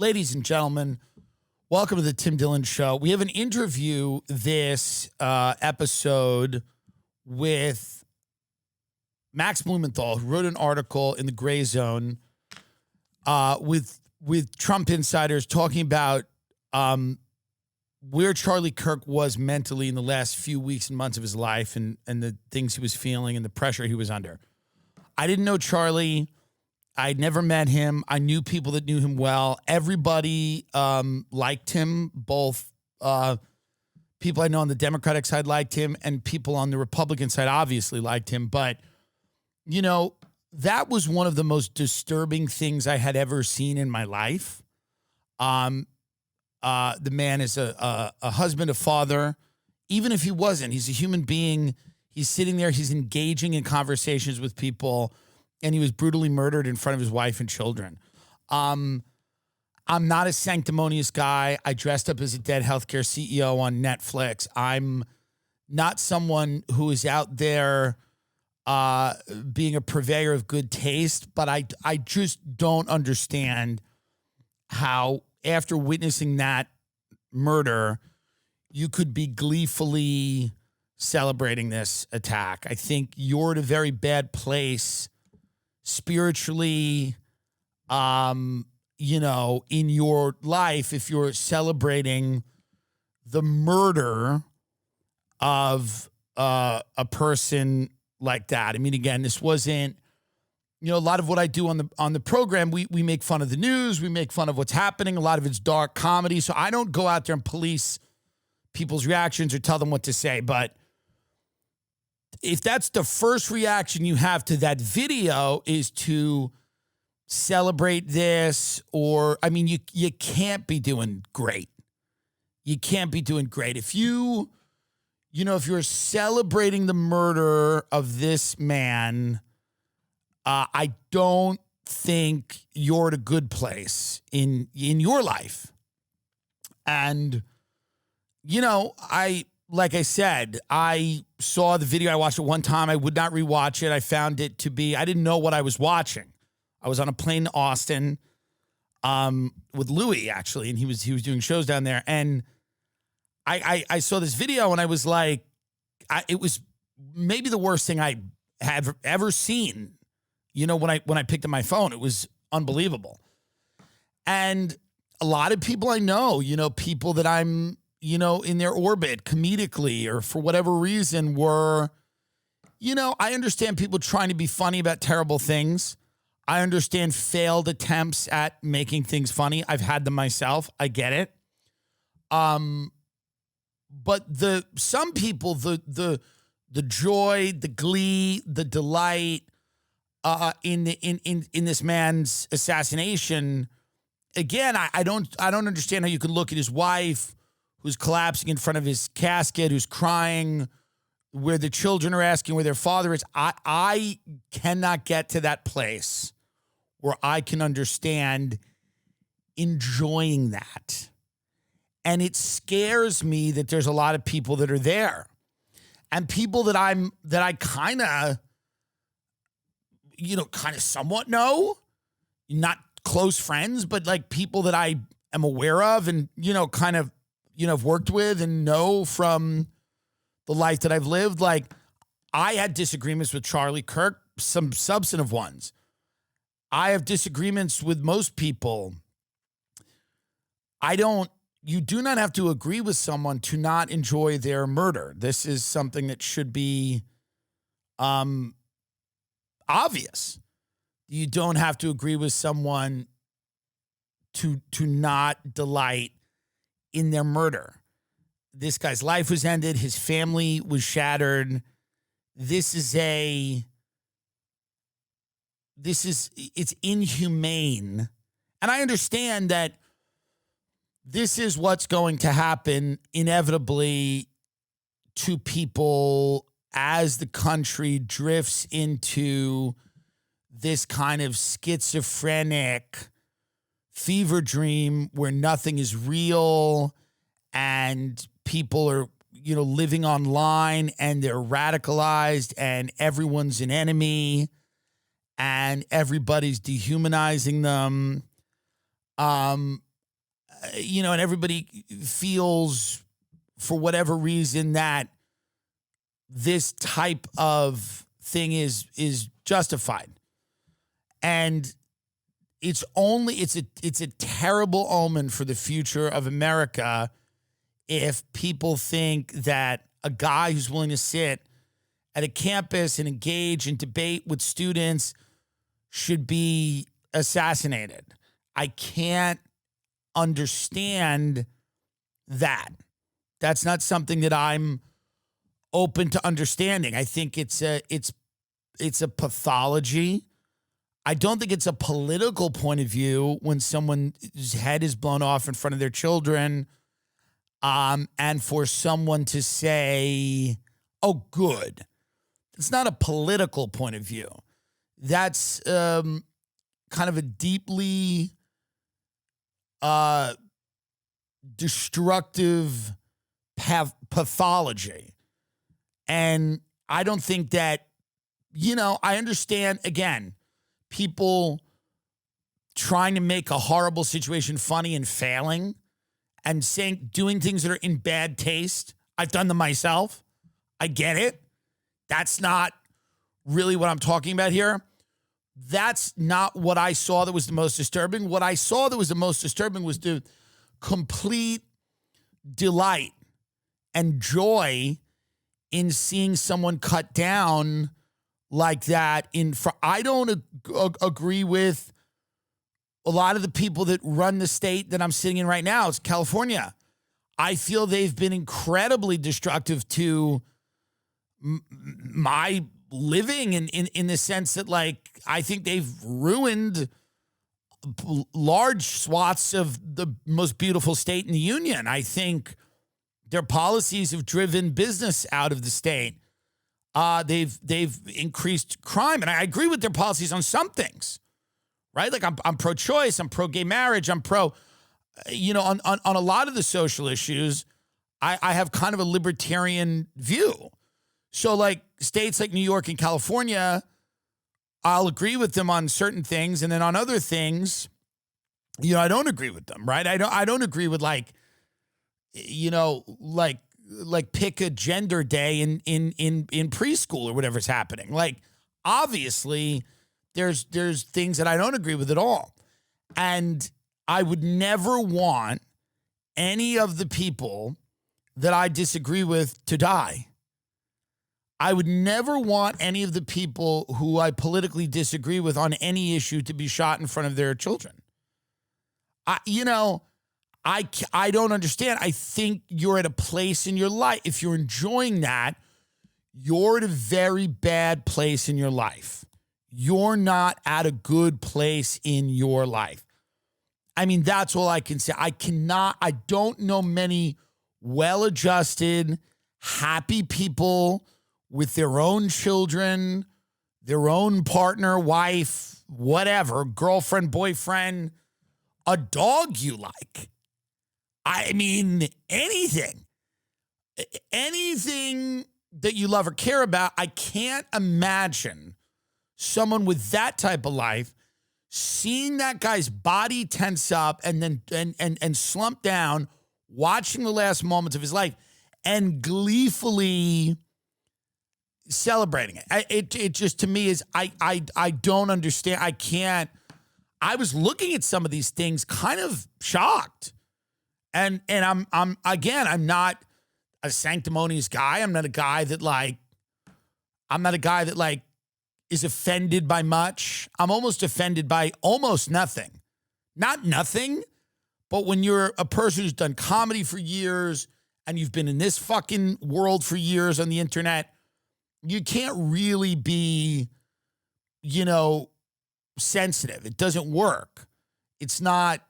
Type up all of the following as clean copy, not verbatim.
Ladies and gentlemen, welcome to the Tim Dillon Show. We have an interview this episode with Max Blumenthal, who wrote an article in the Grayzone with Trump insiders talking about where Charlie Kirk was mentally in the last few weeks and months of his life and the things he was feeling and the pressure he was under. I didn't know Charlie. I'd never met him. I knew people that knew him well. Everybody liked him. Both people I know on the Democratic side liked him, and people on the Republican side obviously liked him. But, you know, that was one of the most disturbing things I had ever seen in my life. The man is a husband, a father. Even if he wasn't, he's a human being. He's sitting there. He's engaging in conversations with people. And he was brutally murdered in front of his wife and children. I'm not a sanctimonious guy. I dressed up as a dead healthcare CEO on Netflix. I'm not someone who is out there being a purveyor of good taste, but I just don't understand how, after witnessing that murder, you could be gleefully celebrating this attack. I think you're at a very bad place spiritually, in your life, if you're celebrating the murder of a person like that. I mean, again, this wasn't, a lot of what I do on the program, we make fun of the news, we make fun of what's happening. A lot of it's dark comedy. So I don't go out there and police people's reactions or tell them what to say. But if that's the first reaction you have to that video is to celebrate this, or, I mean, you can't be doing great. You can't be doing great. If if you're celebrating the murder of this man, I don't think you're at a good place in your life. And, like I said, I saw the video. I watched it one time. I would not rewatch it. I found it to be, I didn't know what I was watching. I was on a plane to Austin with Louis, actually, and he was doing shows down there. And I saw this video, and I was like, it was maybe the worst thing I have ever seen. When I picked up my phone, it was unbelievable. And a lot of people I know, people that I'm, in their orbit comedically or for whatever reason were, I understand people trying to be funny about terrible things. I understand failed attempts at making things funny. I've had them myself. I get it. But some people, the joy, the glee, the delight in this man's assassination, again, I don't understand how you can look at his wife who's collapsing in front of his casket, who's crying, where the children are asking where their father is. I cannot get to that place where I can understand enjoying that. And it scares me that there's a lot of people that are there. And people that I kind of somewhat know, not close friends, but like people that I am aware of and, have worked with and know from the life that I've lived. Like, I had disagreements with Charlie Kirk, some substantive ones. I have disagreements with most people. You do not have to agree with someone to not enjoy their murder. This is something that should be obvious. You don't have to agree with someone to not delight in their murder. This guy's life was ended. His family was shattered. It's inhumane. And I understand that this is what's going to happen inevitably to people as the country drifts into this kind of schizophrenic fever dream where nothing is real and people are, living online and they're radicalized and everyone's an enemy and everybody's dehumanizing them. and everybody feels for whatever reason that this type of thing is justified. And it's a terrible omen for the future of America if people think that a guy who's willing to sit at a campus and engage in debate with students should be assassinated. I can't understand that. That's not something that I'm open to understanding. I think it's a pathology. I don't think it's a political point of view when someone's head is blown off in front of their children, and for someone to say, "Oh, good." It's not a political point of view. That's kind of a deeply destructive pathology. And I don't think that, I understand, again, people trying to make a horrible situation funny and failing and doing things that are in bad taste. I've done them myself. I get it. That's not really what I'm talking about here. That's not what I saw that was the most disturbing. What I saw that was the most disturbing was the complete delight and joy in seeing someone cut down like that. I don't agree with a lot of the people that run the state that I'm sitting in right now. It's California. I feel they've been incredibly destructive to my living in the sense that, I think they've ruined large swaths of the most beautiful state in the union. I think their policies have driven business out of the state. They've increased crime, and I agree with their policies on some things, right? I'm pro-choice, I'm pro-gay marriage, I'm pro, on a lot of the social issues, I have kind of a libertarian view. So states like New York and California, I'll agree with them on certain things, and then on other things, I don't agree with them, right? I don't agree with pick a gender day in preschool or whatever's happening. Obviously, there's things that I don't agree with at all. And I would never want any of the people that I disagree with to die. I would never want any of the people who I politically disagree with on any issue to be shot in front of their children. I don't understand. I think you're at a place in your life. If you're enjoying that, you're at a very bad place in your life. You're not at a good place in your life. I mean, that's all I can say. I don't know many well-adjusted, happy people with their own children, their own partner, wife, whatever, girlfriend, boyfriend, a dog you like. I mean, anything that you love or care about. I can't imagine someone with that type of life seeing that guy's body tense up and then and slump down, watching the last moments of his life and gleefully celebrating it. It just, to me, is I don't understand. I can't. I was looking at some of these things kind of shocked. And I'm not a sanctimonious guy. I'm not a guy that is offended by much. I'm almost offended by almost nothing. Not nothing, but when you're a person who's done comedy for years and you've been in this fucking world for years on the internet, you can't really be, sensitive. It doesn't work. It's not,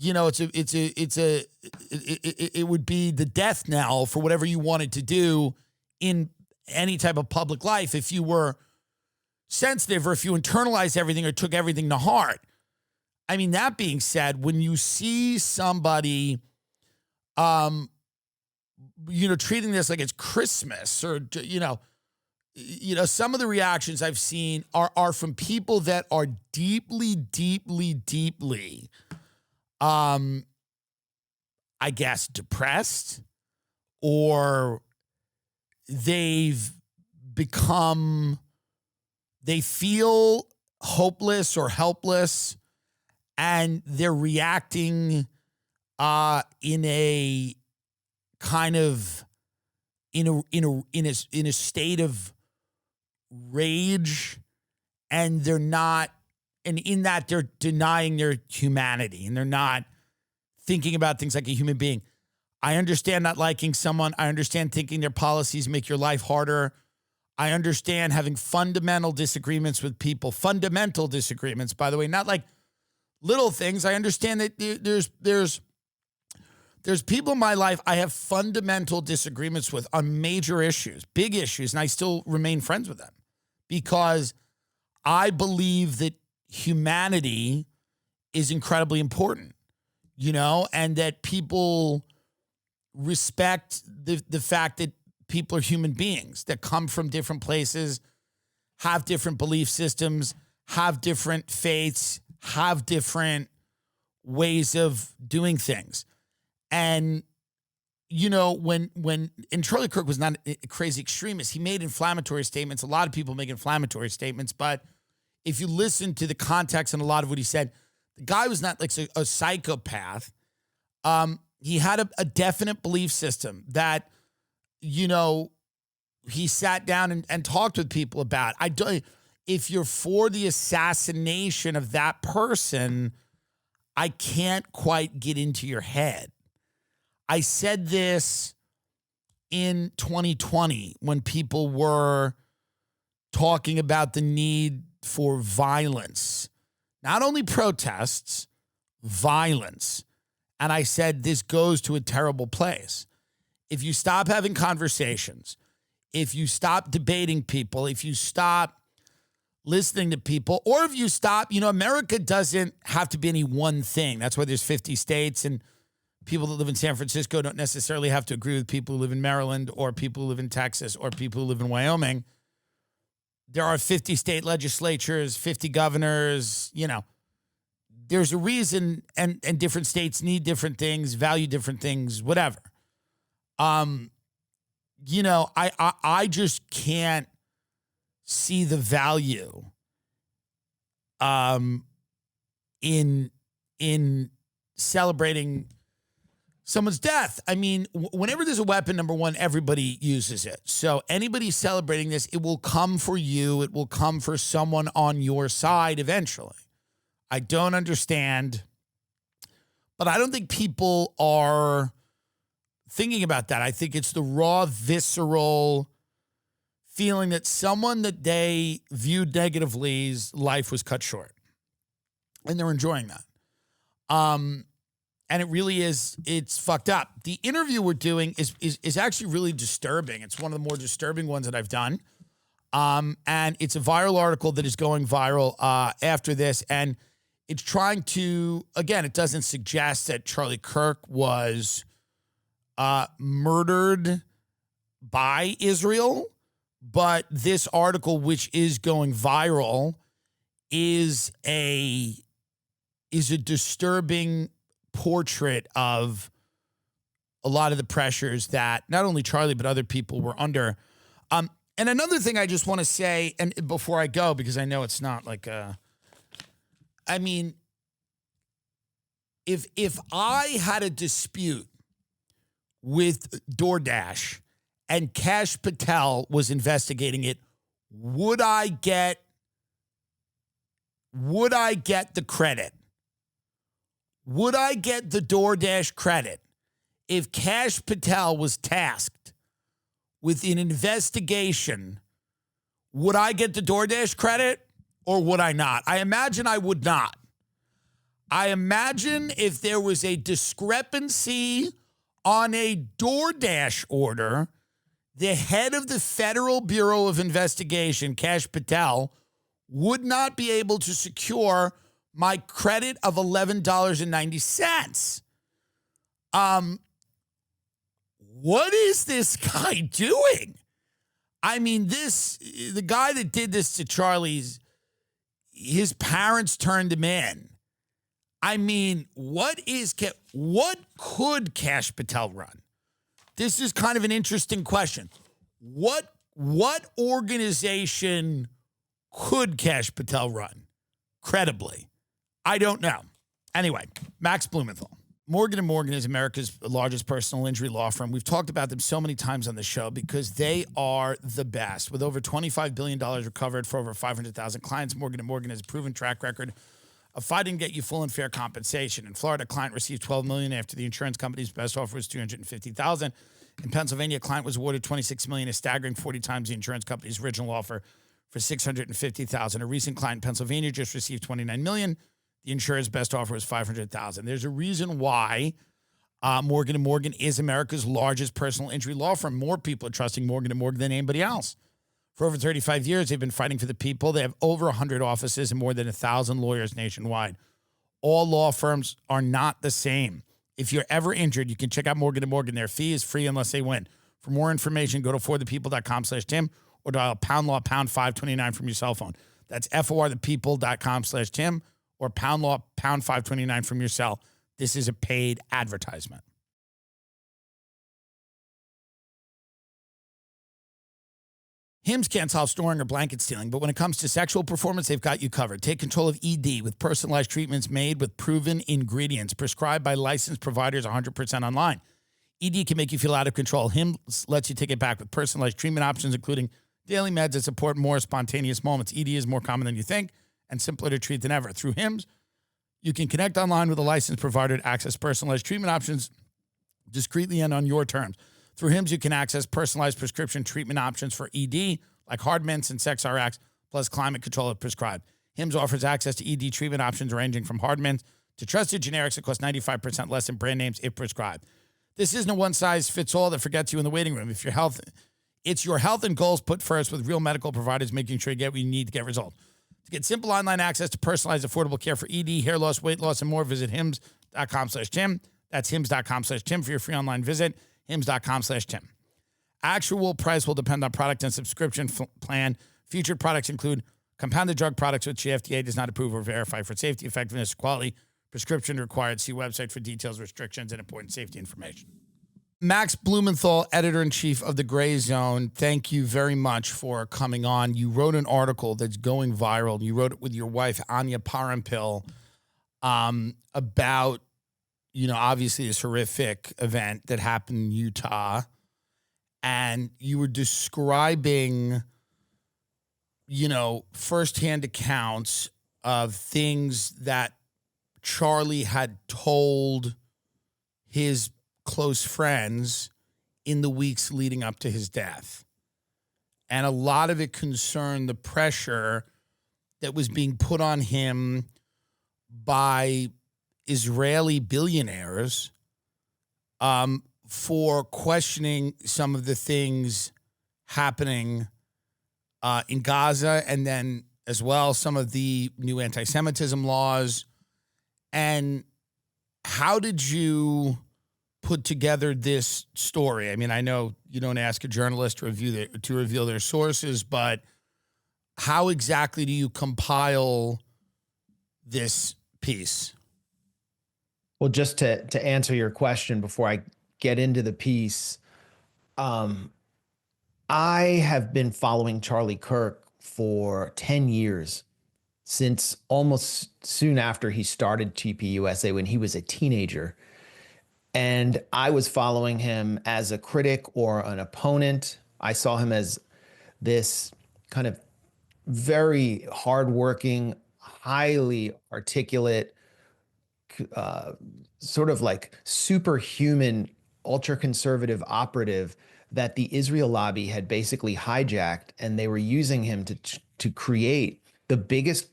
it would be the death knell for whatever you wanted to do in any type of public life if you were sensitive or if you internalized everything or took everything to heart. I mean, that being said, when you see somebody, treating this like it's Christmas or, some of the reactions I've seen are from people that are deeply, deeply, deeply I guess, depressed, or they've become, they feel hopeless or helpless, and they're reacting in a kind of in a state of rage, and they're not, and in that they're denying their humanity, and they're not thinking about things like a human being. I understand not liking someone. I understand thinking their policies make your life harder. I understand having fundamental disagreements with people. Fundamental disagreements, by the way, not like little things. I understand that there's people in my life I have fundamental disagreements with on major issues, big issues, and I still remain friends with them because I believe that humanity is incredibly important, you know, and that people respect the fact that people are human beings that come from different places, have different belief systems, have different faiths, have different ways of doing things. And, you know, and Charlie Kirk was not a crazy extremist. He made inflammatory statements. A lot of people make inflammatory statements, but if you listen to the context and a lot of what he said, the guy was not like a psychopath. He had a definite belief system that, you know, he sat down and talked with people about. If you're for the assassination of that person, I can't quite get into your head. I said this in 2020 when people were talking about the need for violence, not only protests, violence. And I said, this goes to a terrible place. If you stop having conversations, if you stop debating people, if you stop listening to people, or if you stop, you know, America doesn't have to be any one thing. That's why there's 50 states, and people that live in San Francisco don't necessarily have to agree with people who live in Maryland or people who live in Texas or people who live in Wyoming. There are 50 state legislatures, 50 governors, you know. There's a reason, and different states need different things, value different things, whatever. You know, I just can't see the value in celebrating someone's death. I mean, whenever there's a weapon, number one, everybody uses it. So anybody celebrating this, it will come for you. It will come for someone on your side eventually. I don't understand, but I don't think people are thinking about that. I think it's the raw, visceral feeling that someone that they viewed negativelly's life was cut short, and they're enjoying that. And it really is, it's fucked up. The interview we're doing is actually really disturbing. It's one of the more disturbing ones that I've done. And it's a viral article that is going viral after this. And it's trying to, again, it doesn't suggest that Charlie Kirk was murdered by Israel, but this article, which is going viral, is a disturbing portrait of a lot of the pressures that not only Charlie but other people were under. And another thing I just want to say, and before I go, because I know it's not like I mean, if I had a dispute with DoorDash and Kash Patel was investigating it, would I get the credit? Would I get the DoorDash credit if Kash Patel was tasked with an investigation? Would I get the DoorDash credit or would I not? I imagine I would not. I imagine if there was a discrepancy on a DoorDash order, the head of the Federal Bureau of Investigation, Kash Patel, would not be able to secure my credit of $11.90. What is this guy doing? I mean, the guy that did this to Charlie's, his parents turned him in. I mean, what could Kash Patel run? This is kind of an interesting question. What organization could Kash Patel run credibly? I don't know. Anyway, Max Blumenthal. Morgan & Morgan is America's largest personal injury law firm. We've talked about them so many times on the show because they are the best. With over $25 billion recovered for over 500,000 clients, Morgan & Morgan has a proven track record of fighting to get you full and fair compensation. In Florida, a client received $12 million after the insurance company's best offer was $250,000. In Pennsylvania, a client was awarded $26 million, a staggering 40 times the insurance company's original offer for $650,000. A recent client in Pennsylvania just received $29 million. The insurer's best offer was $500,000. There's a reason why Morgan & Morgan is America's largest personal injury law firm. More people are trusting Morgan & Morgan than anybody else. For over 35 years, they've been fighting for the people. They have over 100 offices and more than 1,000 lawyers nationwide. All law firms are not the same. If you're ever injured, you can check out Morgan & Morgan. Their fee is free unless they win. For more information, go to forthepeople.com/Tim or dial pound law pound 529 from your cell phone. That's forthepeople.com/Tim or pound law pound 529 from your cell. This is a paid advertisement. Hims can't solve snoring or blanket stealing, but when it comes to sexual performance, they've got you covered. Take control of ED with personalized treatments made with proven ingredients, prescribed by licensed providers 100% online. ED can make you feel out of control. Hims lets you take it back with personalized treatment options, including daily meds that support more spontaneous moments. ED is more common than you think and simpler to treat than ever. Through Hims, you can connect online with a licensed provider to access personalized treatment options discreetly and on your terms. Through Hims, you can access personalized prescription treatment options for ED, like hard mints and sex RX, plus climate control if prescribed. Hims offers access to ED treatment options ranging from hard mints to trusted generics that cost 95% less than brand names if prescribed. This isn't a one-size-fits-all that forgets you in the waiting room. It's your health and goals put first with real medical providers making sure you get what you need to get results. To get simple online access to personalized, affordable care for ED, hair loss, weight loss, and more, visit hims.com/Tim. That's hims.com/Tim for your free online visit, hims.com/Tim. Actual price will depend on product and subscription plan. Featured products include compounded drug products, which the FDA does not approve or verify for safety, effectiveness, quality. Prescription required. See website for details, restrictions, and important safety information. Max Blumenthal, editor-in-chief of the Grayzone, thank you very much for coming on. You wrote an article that's going viral. You wrote it with your wife, Anya Parampil, about, obviously this horrific event that happened in Utah. And you were describing, firsthand accounts of things that Charlie had told his close friends in the weeks leading up to his death. And a lot of it concerned the pressure that was being put on him by Israeli billionaires for questioning some of the things happening in Gaza, and then as well some of the new anti-Semitism laws. And how did you put together this story? I mean, I know you don't ask a journalist to reveal their sources, but how exactly do you compile this piece? Well, just to answer your question before I get into the piece, I have been following Charlie Kirk for 10 years, since almost soon after he started TPUSA when he was a teenager. And I was following him as a critic or an opponent. I saw him as this kind of very hardworking, highly articulate, sort of like superhuman, ultra-conservative operative that the Israel lobby had basically hijacked, and they were using him to create the biggest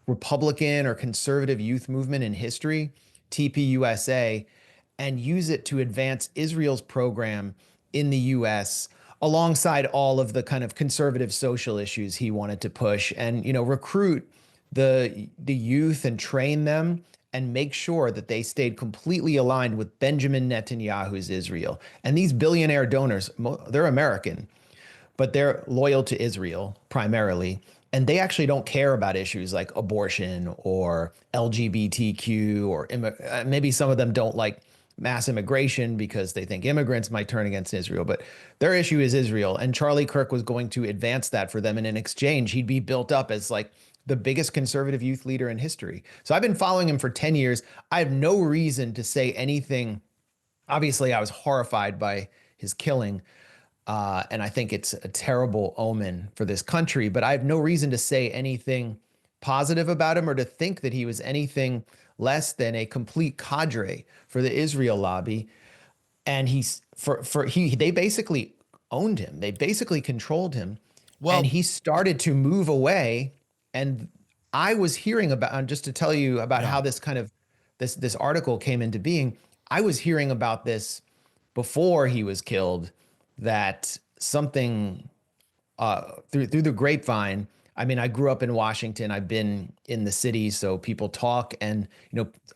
Republican or conservative youth movement in history, TPUSA, and use it to advance Israel's program in the US alongside all of the kind of conservative social issues he wanted to push, and recruit the youth and train them and make sure that they stayed completely aligned with Benjamin Netanyahu's Israel. And these billionaire donors, they're American, but they're loyal to Israel primarily. And they actually don't care about issues like abortion or LGBTQ or maybe some of them don't like mass immigration because they think immigrants might turn against Israel, but their issue is Israel. And Charlie Kirk was going to advance that for them. And in exchange, he'd be built up as like the biggest conservative youth leader in history. So I've been following him for 10 years. I have no reason to say anything. Obviously, I was horrified by his killing. And I think it's a terrible omen for this country, but I have no reason to say anything positive about him or to think that he was anything less than a complete cadre for the Israel lobby. And they basically owned him. They basically controlled him. Well, And he started to move away. And I was hearing about, just to tell you about how this kind of this article came into being, I was hearing about this before he was killed, that something through the grapevine. I mean, I grew up in Washington. I've been in the city, so people talk. And,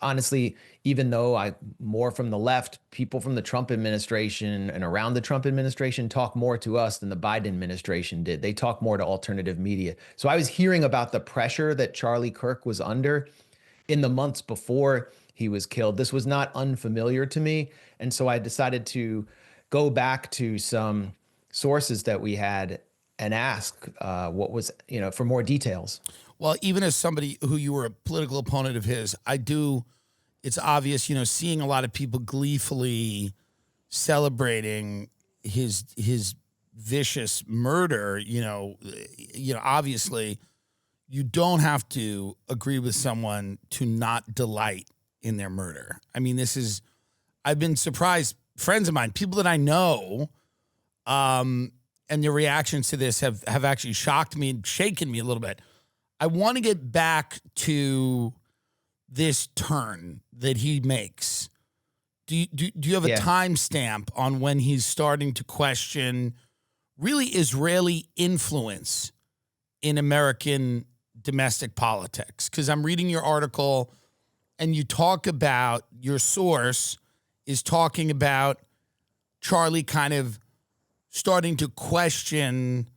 honestly, even though I'm more from the left, people from the Trump administration and around the Trump administration talk more to us than the Biden administration did. They talk more to alternative media. So I was hearing about the pressure that Charlie Kirk was under in the months before he was killed. This was not unfamiliar to me. And so I decided to go back to some sources that we had and ask what was, for more details. Well, even as somebody who you were a political opponent of his, it's obvious, seeing a lot of people gleefully celebrating his vicious murder, obviously you don't have to agree with someone to not delight in their murder. I mean, I've been surprised, friends of mine, people that I know, and their reactions to this have actually shocked me and shaken me a little bit. I want to get back to this turn that he makes. Do you have a timestamp on when he's starting to question really Israeli influence in American domestic politics? Because I'm reading your article and you talk about, your source is talking about Charlie kind of starting to question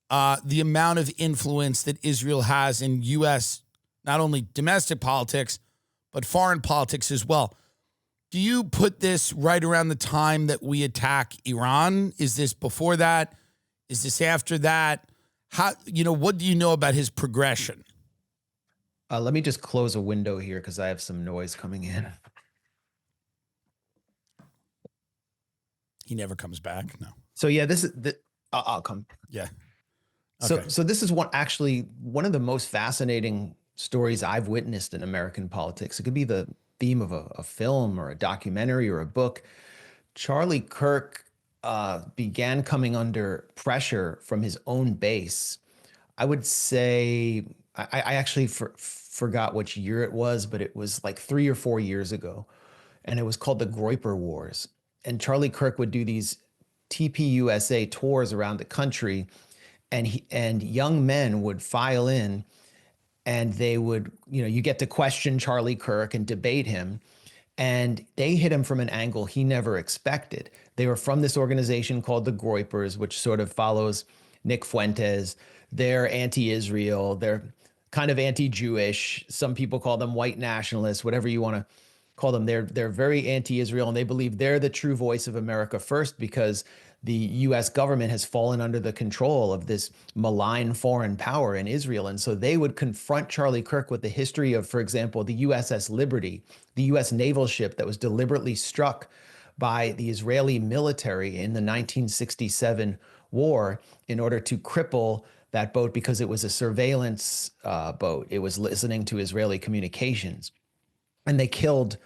the amount of influence that Israel has in U.S., not only domestic politics, but foreign politics as well. Do you put this right around the time that we attack Iran? Is this before that? Is this after that? What do you know about his progression? Let me just close a window here because I have some noise coming in. He never comes back. No. So yeah, I'll come. Yeah. Okay. So this is one of the most fascinating stories I've witnessed in American politics. It could be the theme of a film or a documentary or a book. Charlie Kirk began coming under pressure from his own base. I would say, I actually forgot which year it was, but it was like 3 or 4 years ago. And it was called the Groyper Wars. And Charlie Kirk would do these TPUSA tours around the country, and young men would file in, and they would, you get to question Charlie Kirk and debate him. And they hit him from an angle he never expected. They were from this organization called the Groypers, which sort of follows Nick Fuentes. They're anti-Israel. They're kind of anti-Jewish. Some people call them white nationalists, whatever you want to call them. They're very anti-Israel, and they believe they're the true voice of America first because the U.S. government has fallen under the control of this malign foreign power in Israel. And so they would confront Charlie Kirk with the history of, for example, the USS Liberty, the U.S. naval ship that was deliberately struck by the Israeli military in the 1967 war in order to cripple that boat because it was a surveillance boat. It was listening to Israeli communications. And they killed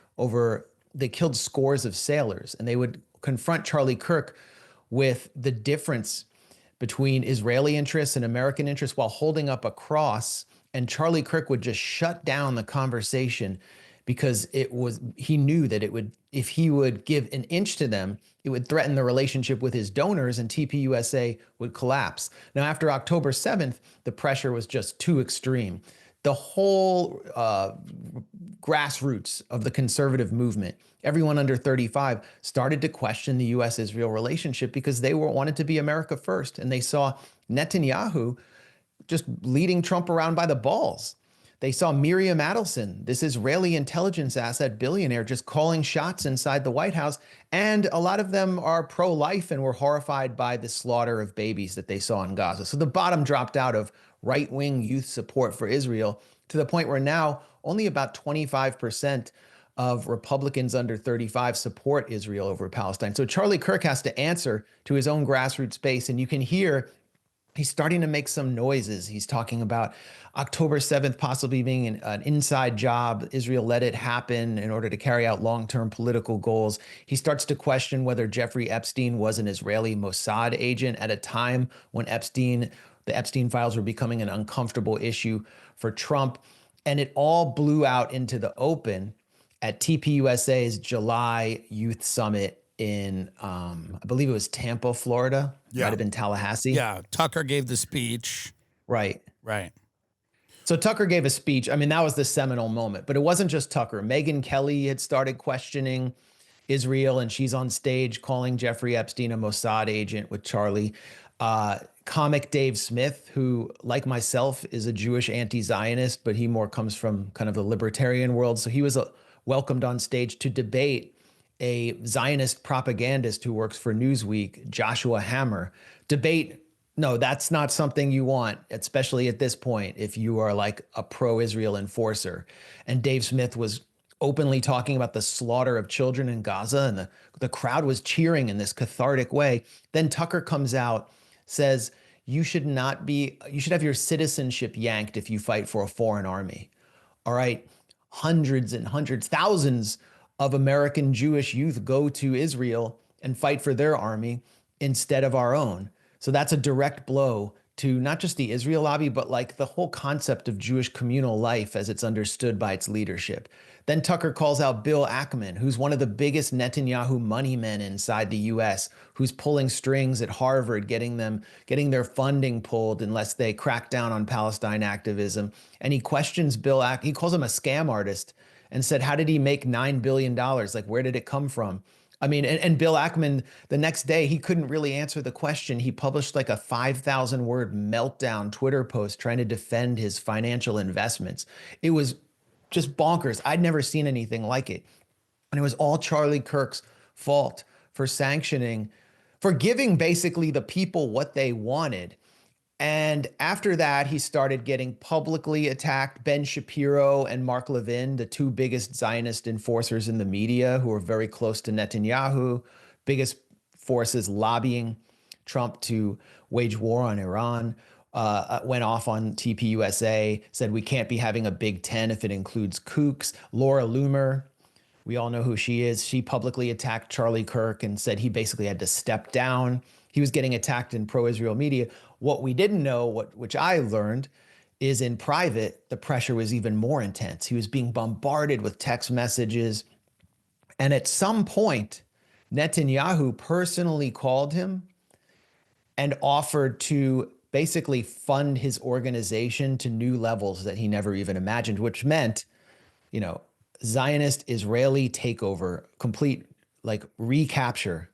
scores of sailors. And they would confront Charlie Kirk with the difference between Israeli interests and American interests while holding up a cross. And Charlie Kirk would just shut down the conversation because he knew that if he would give an inch to them, it would threaten the relationship with his donors and TPUSA would collapse. Now, after October 7th, the pressure was just too extreme. The whole grassroots of the conservative movement, everyone under 35, started to question the U.S.-Israel relationship because they wanted to be America first. And they saw Netanyahu just leading Trump around by the balls. They saw Miriam Adelson, this Israeli intelligence asset billionaire, just calling shots inside the White House. And a lot of them are pro-life and were horrified by the slaughter of babies that they saw in Gaza. So the bottom dropped out of right-wing youth support for Israel to the point where now only about 25% of Republicans under 35 support Israel over Palestine. So Charlie Kirk has to answer to his own grassroots base. And you can hear he's starting to make some noises. He's talking about October 7th possibly being an inside job. Israel let it happen in order to carry out long-term political goals. He starts to question whether Jeffrey Epstein was an Israeli Mossad agent at a time when the Epstein files were becoming an uncomfortable issue for Trump. And it all blew out into the open at TPUSA's July Youth Summit in, I believe it was Tampa, Florida. Yeah. Might have been Tallahassee. Yeah. Tucker gave the speech. Right. Right. So Tucker gave a speech. I mean, that was the seminal moment, but it wasn't just Tucker. Megyn Kelly had started questioning Israel, and she's on stage calling Jeffrey Epstein a Mossad agent with Charlie. Comic Dave Smith, who, like myself, is a Jewish anti-Zionist, but he more comes from kind of the libertarian world. So he was welcomed on stage to debate a Zionist propagandist who works for Newsweek, Joshua Hammer. Debate, no, that's not something you want, especially at this point, if you are like a pro-Israel enforcer. And Dave Smith was openly talking about the slaughter of children in Gaza, and the crowd was cheering in this cathartic way. Then Tucker comes out, says, you should have your citizenship yanked if you fight for a foreign army. All right. Hundreds and hundreds, thousands of American Jewish youth go to Israel and fight for their army instead of our own. So that's a direct blow to not just the Israel lobby, but like the whole concept of Jewish communal life as it's understood by its leadership. Then Tucker calls out Bill Ackman, who's one of the biggest Netanyahu money men inside the US, who's pulling strings at Harvard, getting their funding pulled unless they crack down on Palestine activism. And he questions Bill Ackman. He calls him a scam artist and said, how did he make $9 billion? Like, where did it come from? I mean, and Bill Ackman, the next day, he couldn't really answer the question. He published like a 5,000 word meltdown Twitter post trying to defend his financial investments. It was just bonkers. I'd never seen anything like it. And it was all Charlie Kirk's fault for giving basically the people what they wanted. And after that, he started getting publicly attacked. Ben Shapiro and Mark Levin, the two biggest Zionist enforcers in the media, who are very close to Netanyahu, biggest forces lobbying Trump to wage war on Iran, went off on TPUSA, said we can't be having a Big Ten if it includes kooks. Laura Loomer, we all know who she is. She publicly attacked Charlie Kirk and said he basically had to step down. He was getting attacked in pro-Israel media. What we didn't know, which I learned, is in private, the pressure was even more intense. He was being bombarded with text messages. And at some point, Netanyahu personally called him and offered to basically fund his organization to new levels that he never even imagined, which meant, Zionist Israeli takeover, complete like recapture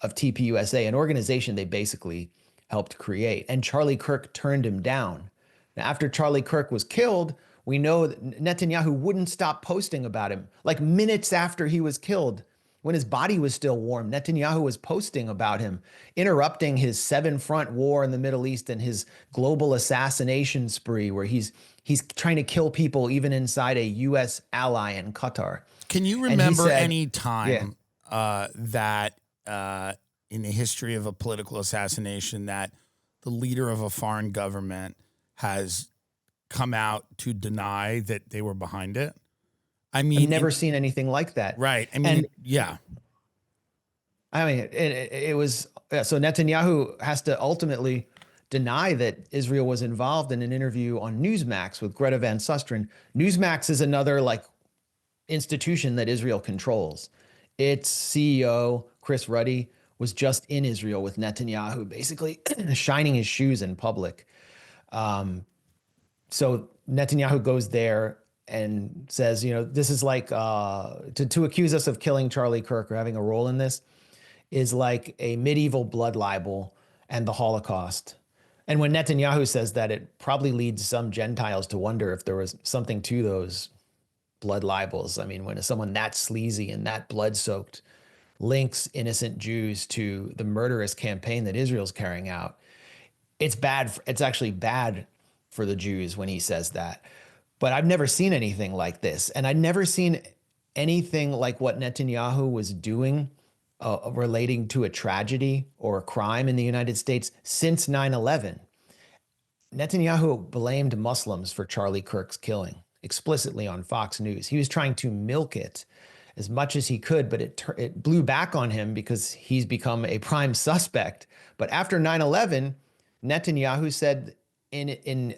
of TPUSA, an organization they basically helped create. And Charlie Kirk turned him down. Now, after Charlie Kirk was killed, we know that Netanyahu wouldn't stop posting about him. Like minutes after he was killed, when his body was still warm, Netanyahu was posting about him, interrupting his 7-front war in the Middle East and his global assassination spree, where he's trying to kill people even inside a U.S. ally in Qatar. Can you remember any time that in the history of a political assassination that the leader of a foreign government has come out to deny that they were behind it? I mean, I've never seen anything like that. Right. I mean, yeah. I mean, it was, so Netanyahu has to ultimately deny that Israel was involved in an interview on Newsmax with Greta Van Susteren. Newsmax is another like institution that Israel controls. Its CEO, Chris Ruddy, was just in Israel with Netanyahu, basically shining his shoes in public. So Netanyahu goes there and says, this is like, to accuse us of killing Charlie Kirk or having a role in this is like a medieval blood libel and the Holocaust. And when Netanyahu says that, it probably leads some Gentiles to wonder if there was something to those blood libels. I mean, when someone that sleazy and that blood-soaked links innocent Jews to the murderous campaign that Israel's carrying out, it's bad. It's actually bad for the Jews when he says that. But I've never seen anything like this. And I'd never seen anything like what Netanyahu was doing relating to a tragedy or a crime in the United States since 9/11. Netanyahu blamed Muslims for Charlie Kirk's killing explicitly on Fox News. He was trying to milk it as much as he could, but it blew back on him because he's become a prime suspect. But after 9/11, Netanyahu said in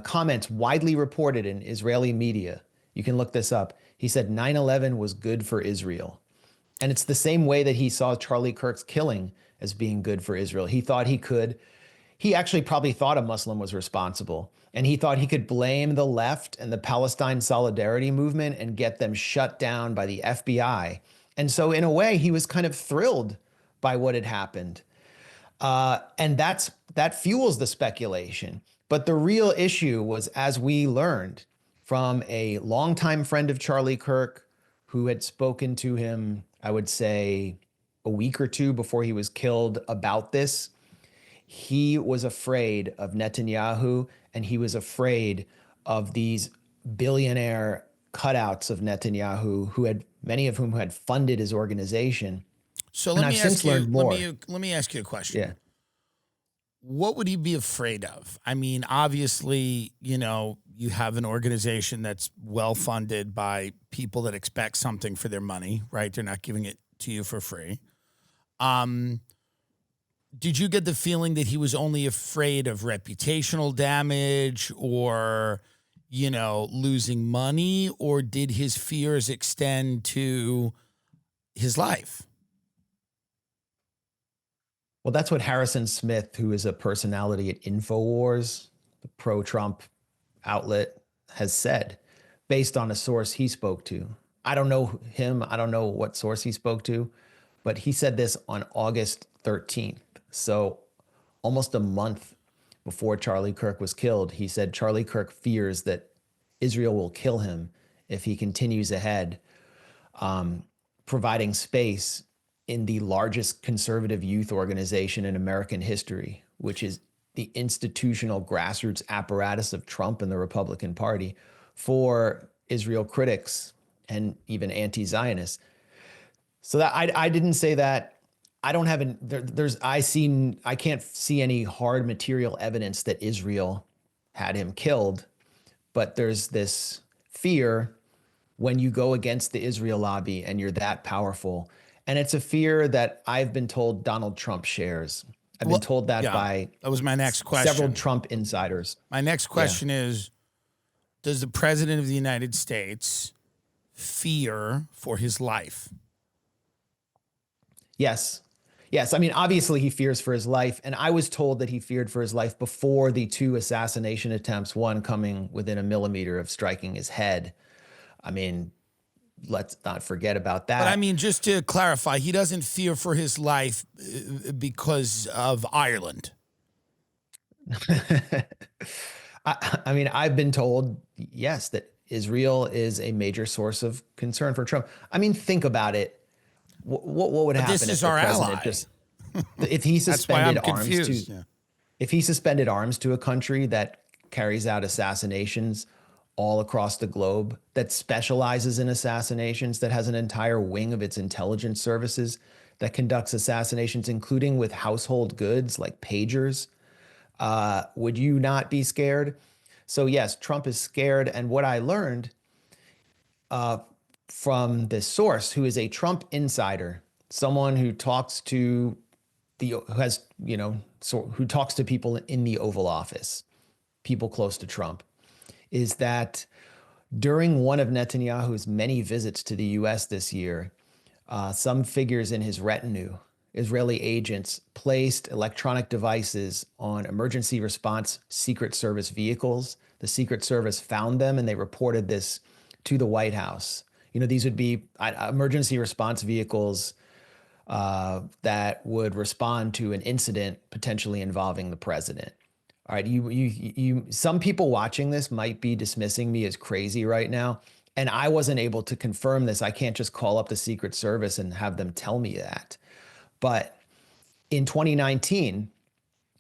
comments widely reported in Israeli media, you can look this up. He said 9/11 was good for Israel. And it's the same way that he saw Charlie Kirk's killing as being good for Israel. He actually probably thought a Muslim was responsible. And he thought he could blame the left and the Palestine Solidarity Movement and get them shut down by the FBI. And so in a way, he was kind of thrilled by what had happened. And that fuels the speculation. But the real issue was, as we learned from a longtime friend of Charlie Kirk, who had spoken to him, I would say, a week or two before he was killed about this, he was afraid of Netanyahu, and he was afraid of these billionaire cutouts of Netanyahu, many of whom had funded his organization. So And I've since learned more. let me ask you a question. Yeah. What would he be afraid of? I mean, obviously, you have an organization that's well funded by people that expect something for their money, right? They're not giving it to you for free. Did you get the feeling that he was only afraid of reputational damage or, losing money, or did his fears extend to his life? Well, that's what Harrison Smith, who is a personality at InfoWars, the pro-Trump outlet, has said, based on a source he spoke to. I don't know him. I don't know what source he spoke to, but he said this on August 13th. So almost a month before Charlie Kirk was killed, he said Charlie Kirk fears that Israel will kill him if he continues ahead, providing space in the largest conservative youth organization in American history, which is the institutional grassroots apparatus of Trump and the Republican Party, for Israel critics and even anti-Zionists. So that I didn't say that. I don't have I can't see any hard material evidence that Israel had him killed, but there's this fear when you go against the Israel lobby and you're that powerful. And it's a fear that I've been told Donald Trump shares. I've been told that by that was my next question. Several Trump insiders. My next question is, does the president of the United States fear for his life? Yes. Yes. I mean, obviously he fears for his life. And I was told that he feared for his life before the two assassination attempts, one coming within a millimeter of striking his head. I mean, let's not forget about that. But I mean, just to clarify, he doesn't fear for his life because of Ireland. I mean, I've been told, yes, that Israel is a major source of concern for Trump. I mean, think about it. What would happen this if is the our president ally. just if he suspended if he suspended arms to a country that carries out assassinations all across the globe, that specializes in assassinations, that has an entire wing of its intelligence services that conducts assassinations, including with household goods like pagers, would you not be scared? So yes, Trump is scared. And what I learned from this source, who is a Trump insider, someone who talks to who talks to people in the Oval Office, people close to Trump, is that during one of Netanyahu's many visits to the U.S. this year, some figures in his retinue, Israeli agents, placed electronic devices on emergency response Secret Service vehicles. The Secret Service found them and they reported this to the White House. These would be emergency response vehicles that would respond to an incident potentially involving the president. All right, some people watching this might be dismissing me as crazy right now, and I wasn't able to confirm this. I can't just call up the Secret Service and have them tell me that. But in 2019,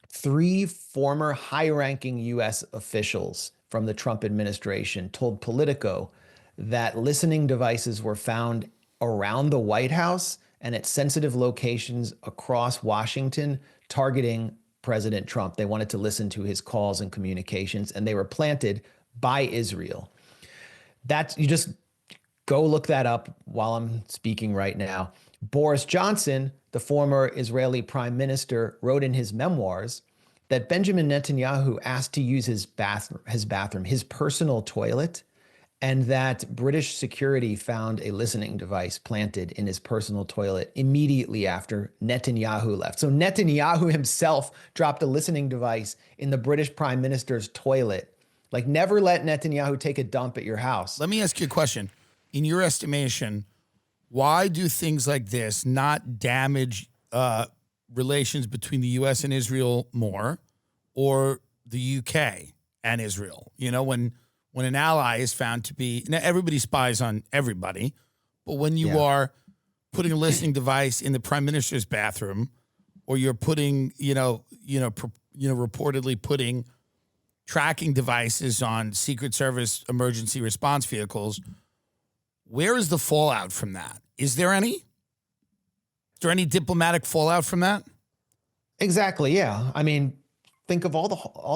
three former high-ranking U.S. officials from the Trump administration told Politico that listening devices were found around the White House and at sensitive locations across Washington targeting President Trump. They wanted to listen to his calls and communications, and they were planted by Israel. You just go look that up while I'm speaking right now. Boris Johnson, the former Israeli prime minister, wrote in his memoirs that Benjamin Netanyahu asked to use his bathroom, his personal toilet, and that British security found a listening device planted in his personal toilet immediately after Netanyahu left. So Netanyahu himself dropped a listening device in the British prime minister's toilet. Like, never let Netanyahu take a dump at your house. Let me ask you a question. In your estimation, why do things like this not damage relations between the U.S. and Israel more, or the UK and Israel? You know, when an ally is found to be, now everybody spies on everybody, but when you are putting a listening device in the prime minister's bathroom, or you're putting, reportedly putting tracking devices on Secret Service emergency response vehicles, where is the fallout from that? Is there any? Is there any diplomatic fallout from that? Exactly. Yeah. I mean, think of all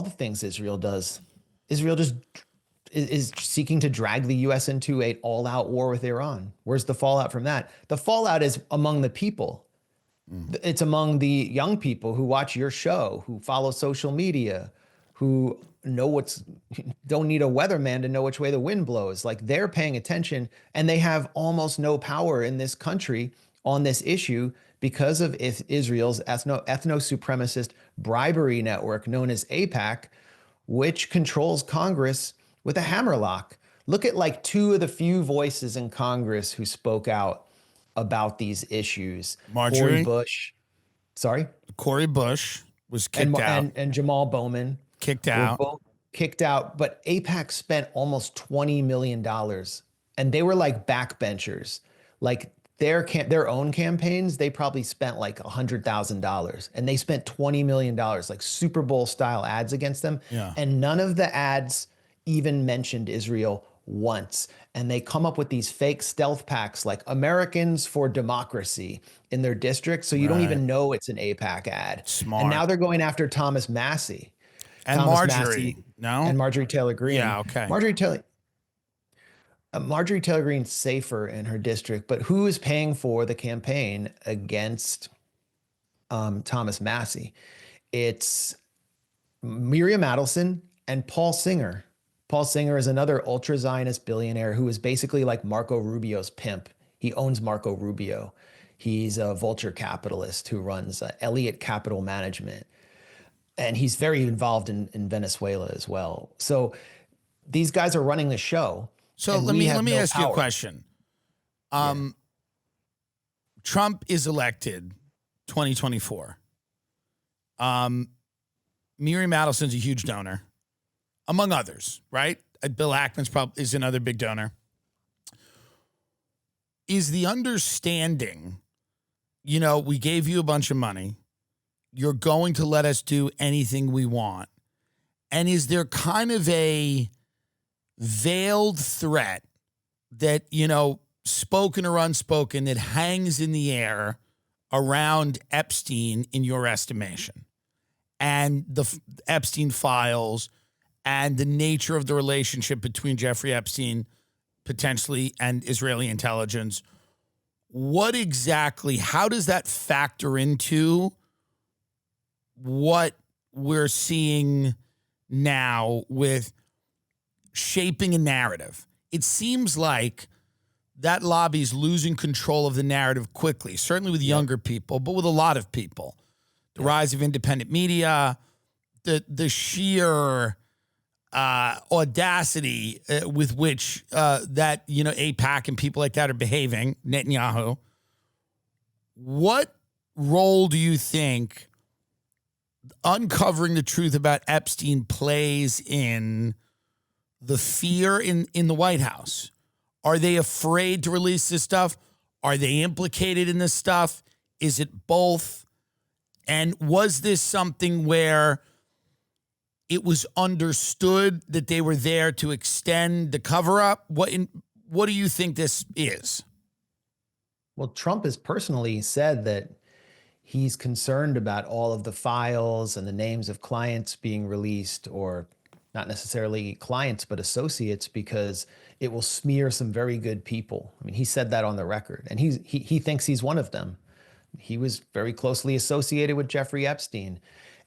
the things Israel does. Israel just is seeking to drag the U.S. into an all-out war with Iran. Where's the fallout from that? The fallout is among the people. It's among the young people who watch your show, who follow social media, who don't need a weatherman to know which way the wind blows. Like, they're paying attention, and they have almost no power in this country on this issue because of Israel's ethno-supremacist bribery network known as AIPAC, which controls Congress with a hammerlock. Look at like two of the few voices in Congress who spoke out about these issues. Marjorie Cori Bush was kicked out. And Jamal Bowman. Kicked out. Were both kicked out. But AIPAC spent almost $20 million. And they were like backbenchers. Like, their own campaigns, they probably spent like $100,000, and they spent $20 million, like Super Bowl style ads against them. Yeah. And none of the ads even mentioned Israel once. And they come up with these fake stealth packs like Americans for Democracy in their district. So you don't even know it's an AIPAC ad. Smart. And now they're going after Thomas Massey. And Marjorie. No? And Marjorie Taylor Greene. Yeah, okay. Marjorie Taylor Greene's safer in her district, but who is paying for the campaign against Thomas Massey? It's Miriam Adelson and Paul Singer. Paul Singer is another ultra-Zionist billionaire who is basically like Marco Rubio's pimp. He owns Marco Rubio. He's a vulture capitalist who runs Elliott Capital Management. And he's very involved in Venezuela as well. So these guys are running the show. So let me ask you a question. Trump is elected 2024. Miriam Adelson's a huge donor, among others, right? Bill Ackman's is another big donor. Is the understanding, we gave you a bunch of money, you're going to let us do anything we want, and is there kind of a veiled threat that, spoken or unspoken, that hangs in the air around Epstein in your estimation, and the Epstein files and the nature of the relationship between Jeffrey Epstein potentially and Israeli intelligence? What exactly, how does that factor into what we're seeing now with shaping a narrative? It seems like that lobby's losing control of the narrative quickly, certainly with younger people, but with a lot of people. The rise of independent media, the sheer audacity with which that, AIPAC and people like that are behaving, Netanyahu. What role do you think uncovering the truth about Epstein plays in the fear in the White House? Are they afraid to release this stuff? Are they implicated in this stuff? Is it both? And was this something where it was understood that they were there to extend the cover up? What do you think this is? Well, Trump has personally said that he's concerned about all of the files and the names of clients being released, or not necessarily clients, but associates, because it will smear some very good people. I mean, he said that on the record, and he thinks he's one of them. He was very closely associated with Jeffrey Epstein.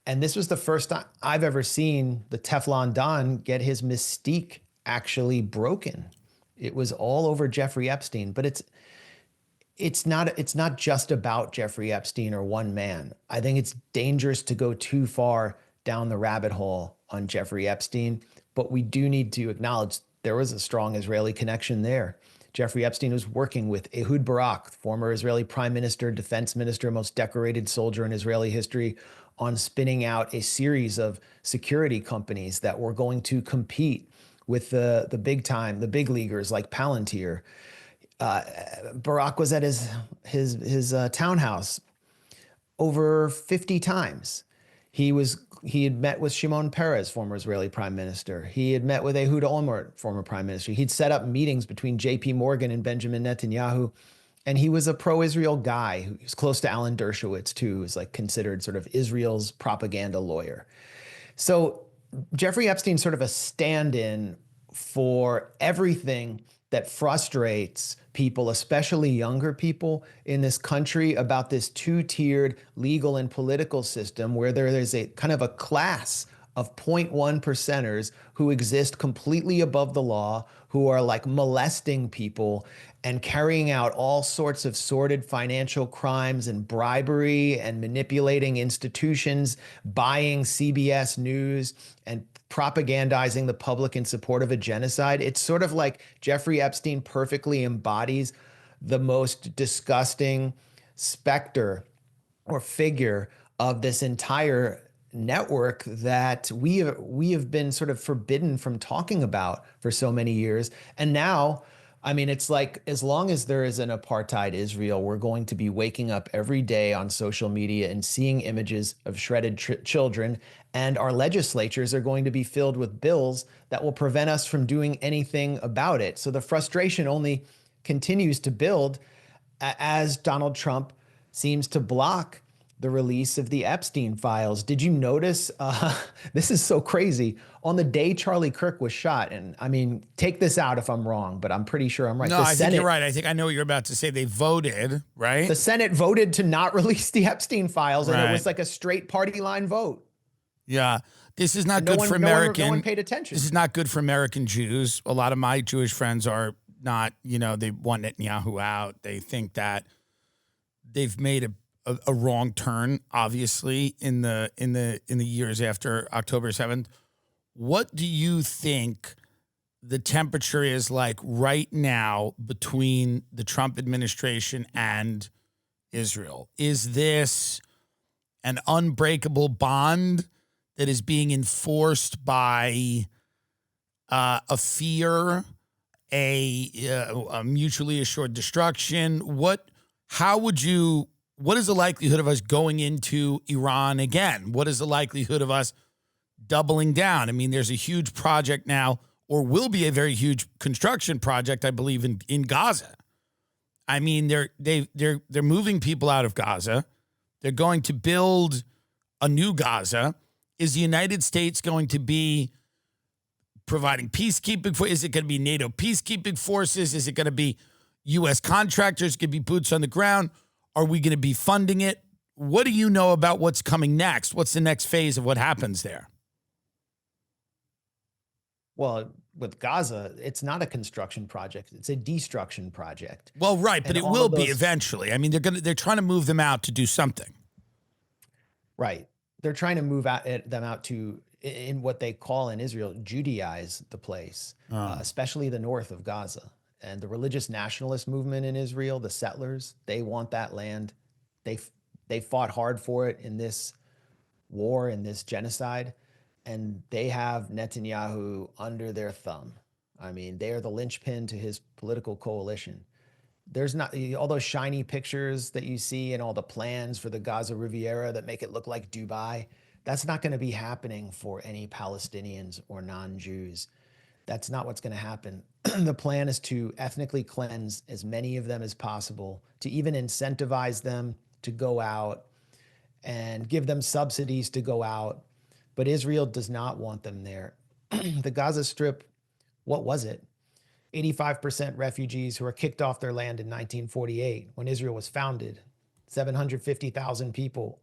And this was the first time I've ever seen the Teflon Don get his mystique actually broken. It was all over Jeffrey Epstein, but it's not just about Jeffrey Epstein or one man. I think it's dangerous to go too far down the rabbit hole on Jeffrey Epstein, but we do need to acknowledge there was a strong Israeli connection there. Jeffrey Epstein was working with Ehud Barak, former Israeli prime minister, defense minister, most decorated soldier in Israeli history, on spinning out a series of security companies that were going to compete with the big leaguers like Palantir. Barak was at his townhouse over 50 times. He had met with Shimon Peres, former Israeli prime minister. He had met with Ehud Olmert, former prime minister. He'd set up meetings between J.P. Morgan and Benjamin Netanyahu. And he was a pro-Israel guy. He was close to Alan Dershowitz, too, who was like considered sort of Israel's propaganda lawyer. So Jeffrey Epstein's sort of a stand-in for everything that frustrates people, especially younger people in this country, about this two-tiered legal and political system where there is a kind of a class of 0.1 percenters who exist completely above the law, who are like molesting people and carrying out all sorts of sordid financial crimes and bribery and manipulating institutions, buying CBS News and propagandizing the public in support of a genocide. It's sort of like Jeffrey Epstein perfectly embodies the most disgusting specter or figure of this entire network that we have been sort of forbidden from talking about for so many years. And now, I mean, it's like, as long as there is an apartheid Israel, we're going to be waking up every day on social media and seeing images of shredded children, and our legislatures are going to be filled with bills that will prevent us from doing anything about it. So the frustration only continues to build as Donald Trump seems to block the release of the Epstein files. Did you notice, this is so crazy, on the day Charlie Kirk was shot, and I mean, take this out if I'm wrong, but I'm pretty sure I'm right. No, I think you're right. I think I know what you're about to say. They voted, right? The Senate voted to not release the Epstein files, and Right. it was like a straight party line vote. Yeah. This is not good for American. No one paid attention. This is not good for American Jews. A lot of my Jewish friends are not, they want Netanyahu out. They think that they've made a wrong turn, obviously, in the years after October 7th. What do you think the temperature is like right now between the Trump administration and Israel? Is this an unbreakable bond that is being enforced by a fear, a mutually assured destruction? What is the likelihood of us going into Iran again? What is the likelihood of us doubling down? I mean, there's a huge project now, or will be a very huge construction project, I believe, in Gaza. I mean, they're moving people out of Gaza. They're going to build a new Gaza. Is the United States going to be providing peacekeeping? Is it going to be NATO peacekeeping forces? Is it going to be U.S. contractors? Going to be boots on the ground? Are we going to be funding it? What do you know about what's coming next? What's the next phase of what happens there? Well, with Gaza, it's not a construction project. It's a destruction project. Well, right, but it will be eventually. I mean, they're trying to move them out to do something. Right. They're trying to move them out to, in what they call in Israel, Judaize the place, especially the north of Gaza. And the religious nationalist movement in Israel, the settlers, they want that land They fought hard for it in this war, in this genocide, and they have Netanyahu under their thumb. I mean, they are the linchpin to his political coalition. There's not all those shiny pictures that you see and all the plans for the Gaza Riviera that make it look like Dubai. That's not going to be happening for any Palestinians or non-Jews. That's not what's going to happen. The plan is to ethnically cleanse as many of them as possible, to even incentivize them to go out and give them subsidies to go out. But Israel does not want them there. The Gaza Strip, what was it? 85% refugees who were kicked off their land in 1948 when Israel was founded. 750,000 people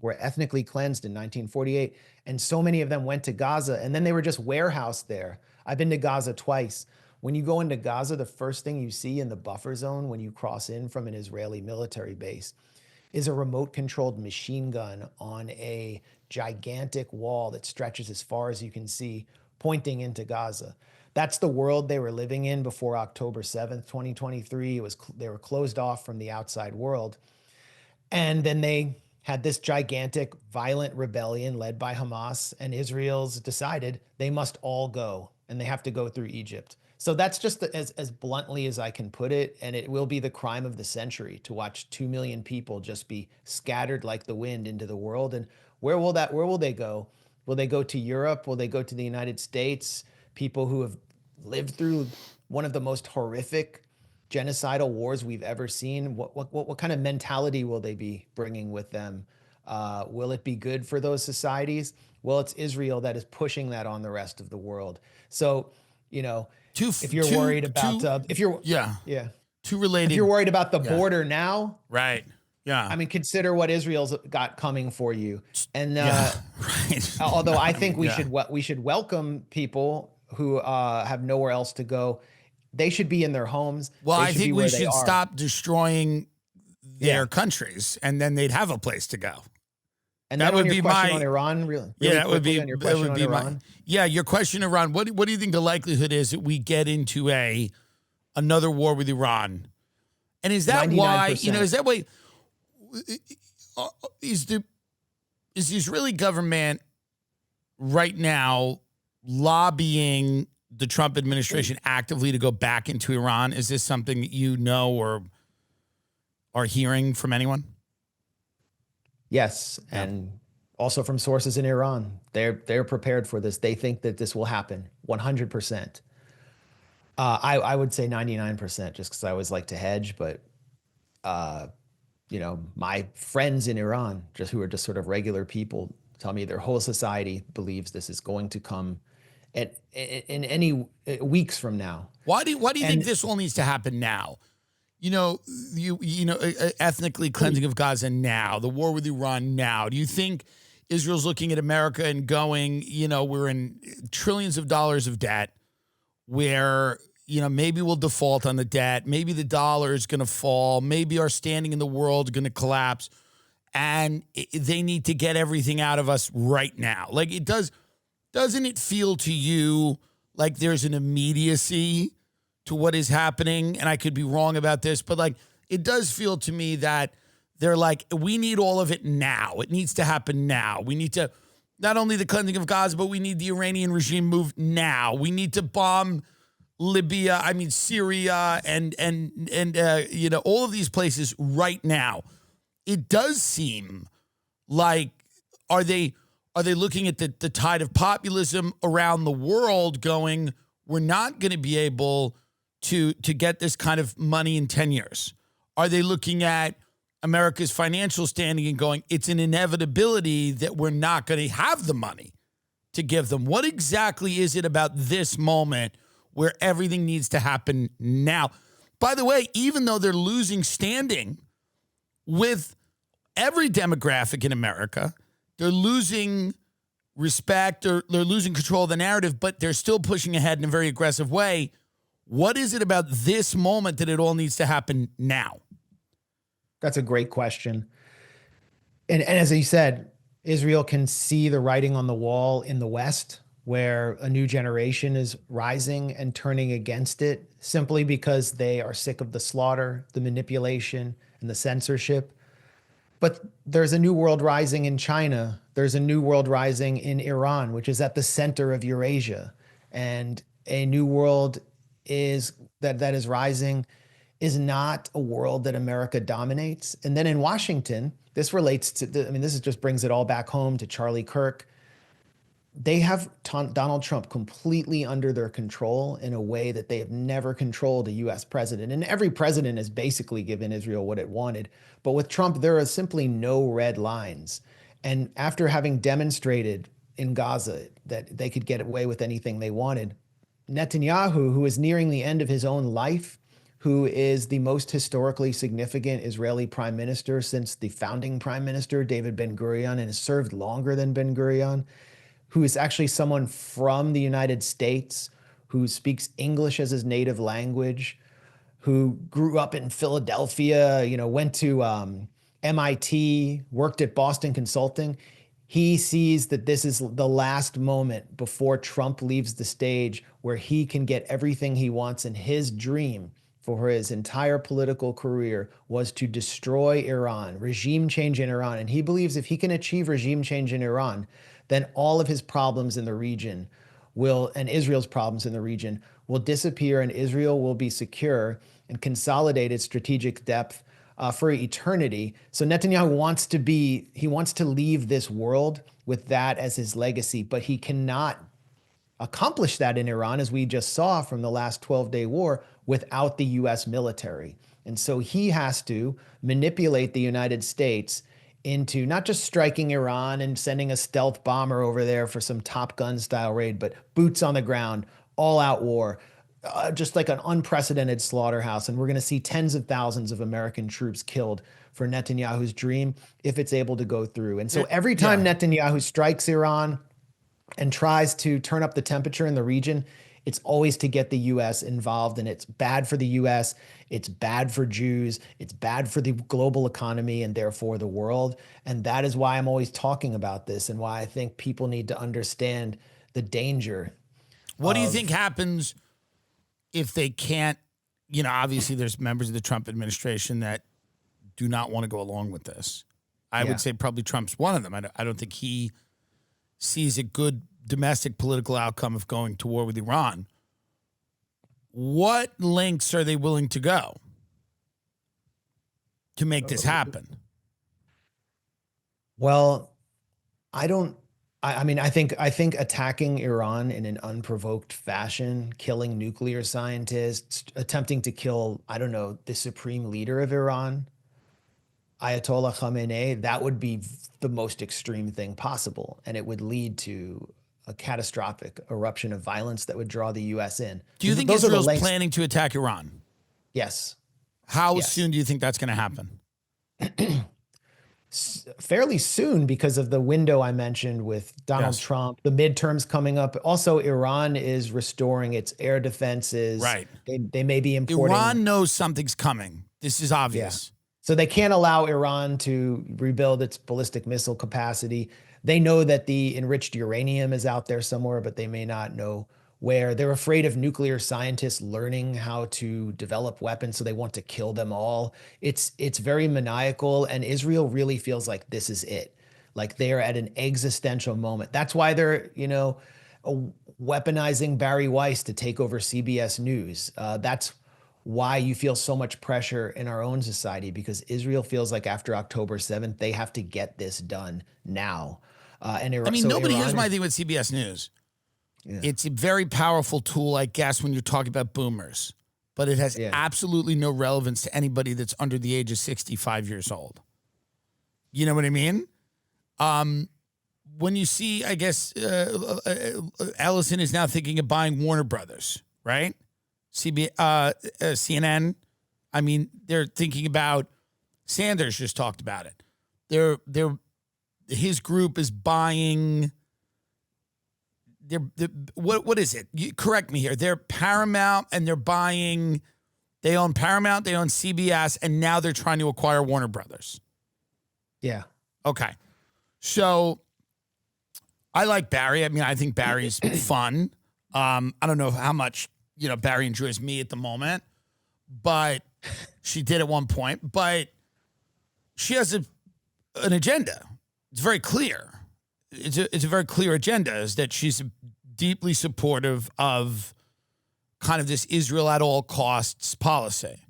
were ethnically cleansed in 1948. And so many of them went to Gaza and then they were just warehoused there. I've been to Gaza twice. When you go into Gaza, the first thing you see in the buffer zone when you cross in from an Israeli military base is a remote controlled machine gun on a gigantic wall that stretches as far as you can see, pointing into Gaza. That's the world they were living in before October 7th, 2023. They were closed off from the outside world. And then they had this gigantic violent rebellion led by Hamas, and Israel's decided they must all go and they have to go through Egypt. So that's just as bluntly as I can put it. And it will be the crime of the century to watch 2 million people just be scattered like the wind into the world. And where will they go? Will they go to Europe? Will they go to the United States? People who have lived through one of the most horrific genocidal wars we've ever seen. What kind of mentality will they be bringing with them? Will it be good for those societies? Well, it's Israel that is pushing that on the rest of the world. So, if you're worried about, if you're worried about the border now, right? Yeah. I mean, consider what Israel's got coming for you. And right. Although I think we should welcome people who have nowhere else to go. They should be in their homes. Well, I think we should stop destroying their countries, and then they'd have a place to go. And that would be my on Iran. Really that would be your question on Iran. Your question, Iran. What do you think the likelihood is that we get into another war with Iran? And is that 99%. Why? Is that why? Is the Israeli government right now lobbying the Trump administration actively to go back into Iran? Is this something that you know or are hearing from anyone? Yes, and also from sources in Iran. They're prepared for this. They think that this will happen 100%. I would say 99% just because I always like to hedge, but my friends in Iran, who are just sort of regular people, tell me their whole society believes this is going to come in any weeks from now. Why do you think this all needs to happen now? Ethnically cleansing of Gaza now, the war with Iran now. Do you think Israel's looking at America and going, we're in trillions of dollars of debt where, maybe we'll default on the debt. Maybe the dollar is going to fall. Maybe our standing in the world is going to collapse. And they need to get everything out of us right now. Like doesn't it feel to you like there's an immediacy to what is happening? And I could be wrong about this, but it does feel to me that they're like, we need all of it now. It needs to happen now. We need to, not only the cleansing of Gaza, but we need the Iranian regime moved now. We need to bomb Syria and all of these places right now. It does seem like, are they looking at the tide of populism around the world going, we're not going to be able to get this kind of money in 10 years? Are they looking at America's financial standing and going, it's an inevitability that we're not going to have the money to give them? What exactly is it about this moment where everything needs to happen now? By the way, even though they're losing standing with every demographic in America, they're losing respect or they're losing control of the narrative, but they're still pushing ahead in a very aggressive way. What is it about this moment that it all needs to happen now? That's a great question. And as you said, Israel can see the writing on the wall in the West, where a new generation is rising and turning against it simply because they are sick of the slaughter, the manipulation, and the censorship. But there's a new world rising in China. There's a new world rising in Iran, which is at the center of Eurasia. And a new world is that is rising is not a world that America dominates. And then in Washington, this relates to this is just brings it all back home to Charlie Kirk. They have Donald Trump completely under their control in a way that they have never controlled a US president. And every president has basically given Israel what it wanted. But with Trump, there are simply no red lines. And after having demonstrated in Gaza that they could get away with anything they wanted, Netanyahu, who is nearing the end of his own life, who is the most historically significant Israeli prime minister since the founding prime minister, David Ben-Gurion, and has served longer than Ben-Gurion, who is actually someone from the United States, who speaks English as his native language, who grew up in Philadelphia, went to MIT, worked at Boston Consulting. He sees that this is the last moment before Trump leaves the stage where he can get everything he wants. And his dream for his entire political career was to destroy Iran, regime change in Iran. And he believes if he can achieve regime change in Iran, then all of his problems in the region and Israel's problems in the region will disappear, and Israel will be secure and consolidate its strategic depth for eternity. So Netanyahu wants to leave this world with that as his legacy, but he cannot accomplish that in Iran, as we just saw from the last 12-day war, without the US military. And so he has to manipulate the United States into not just striking Iran and sending a stealth bomber over there for some Top Gun style raid, but boots on the ground, all out war, just like an unprecedented slaughterhouse. And we're going to see tens of thousands of American troops killed for Netanyahu's dream if it's able to go through. And so every time Netanyahu strikes Iran and tries to turn up the temperature in the region, it's always to get the U.S. involved, and it's bad for the U.S., it's bad for Jews, it's bad for the global economy and therefore the world. And that is why I'm always talking about this and why I think people need to understand the danger. What do you think happens if they can't, obviously there's members of the Trump administration that do not want to go along with this. I would say probably Trump's one of them. I don't think he sees a good domestic political outcome of going to war with Iran. What lengths are they willing to go to make this happen? Well, I think attacking Iran in an unprovoked fashion, killing nuclear scientists, attempting to kill, the supreme leader of Iran, Ayatollah Khamenei, that would be the most extreme thing possible. And it would lead to a catastrophic eruption of violence that would draw the U.S. in. Do you think Israel's planning to attack Iran? Yes. How soon do you think that's going to happen? Fairly soon, because of the window I mentioned with Donald Trump, the midterms coming up. Also, Iran is restoring its air defenses. Right. They may be importing. Iran knows something's coming. This is obvious. Yeah. So they can't allow Iran to rebuild its ballistic missile capacity. They know that the enriched uranium is out there somewhere, but they may not know where. They're afraid of nuclear scientists learning how to develop weapons, so they want to kill them all. It's very maniacal, and Israel really feels like this is it. Like they're at an existential moment. That's why they're, weaponizing Barry Weiss to take over CBS News. That's why you feel so much pressure in our own society, because Israel feels like after October 7th, they have to get this done now. Nobody hears my thing with CBS News. Yeah. It's a very powerful tool, I guess, when you're talking about boomers, but it has absolutely no relevance to anybody that's under the age of 65 years old. You know what I mean? When you see, I guess, Ellison is now thinking of buying Warner Brothers, right? CNN. They're thinking about, Sanders just talked about it. His group is buying. What is it? Correct me here. They're Paramount, and they're buying. They own Paramount. They own CBS, and now they're trying to acquire Warner Brothers. Yeah. Okay. So I like Barry. I think Barry's fun. I don't know how much Barry enjoys me at the moment, but she did at one point. But she has an agenda. It's very clear. It's a very clear agenda, is that she's deeply supportive of kind of this Israel at all costs policy.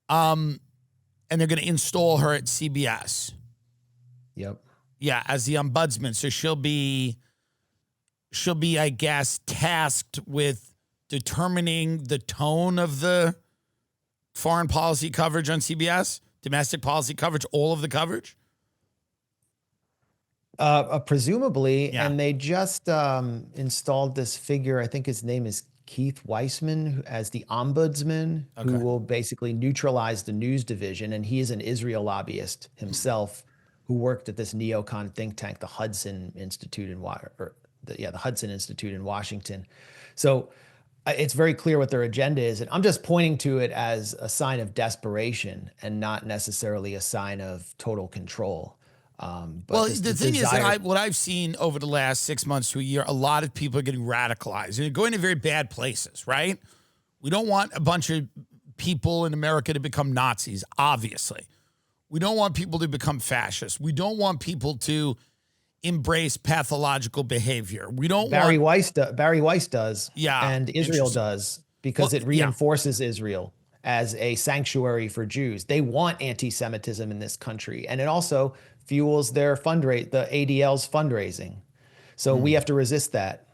And they're going to install her at CBS. Yep. Yeah, as the ombudsman. So she'll be, I guess, tasked with determining the tone of the foreign policy coverage on CBS, domestic policy coverage, all of the coverage. Presumably, Yeah. and they just installed this figure. I think his name is Keith Weissman as the ombudsman, who will basically neutralize the news division. And he is an Israel lobbyist himself, who worked at this neocon think tank, the Hudson Institute the Hudson Institute in Washington. So it's very clear what their agenda is. And I'm just pointing to it as a sign of desperation and not necessarily a sign of total control. Well, the thing is that what I've seen over the last 6 months to a year, a lot of people are getting radicalized and they're going to very bad places, right? We don't want a bunch of people in America to become Nazis, obviously. We don't want people to become fascists. We don't want people to embrace pathological behavior. We don't Barry Weiss does. Yeah. And Israel does, because it reinforces Israel as a sanctuary for Jews. They want anti-Semitism in this country. And it also fuels their the ADL's fundraising. So we have to resist that.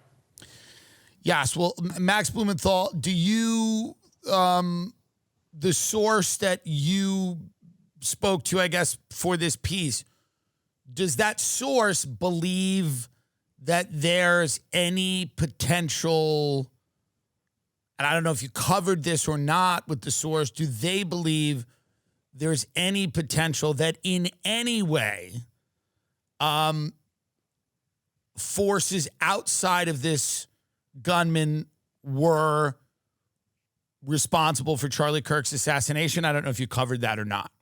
Yes. Well, Max Blumenthal, do you, the source that you spoke to, I guess, for this piece, does that source believe that there's any potential, and I don't know if you covered this or not with the source, do they believe there's any potential that in any way forces outside of this gunman were responsible for Charlie Kirk's assassination? I don't know if you covered that or not.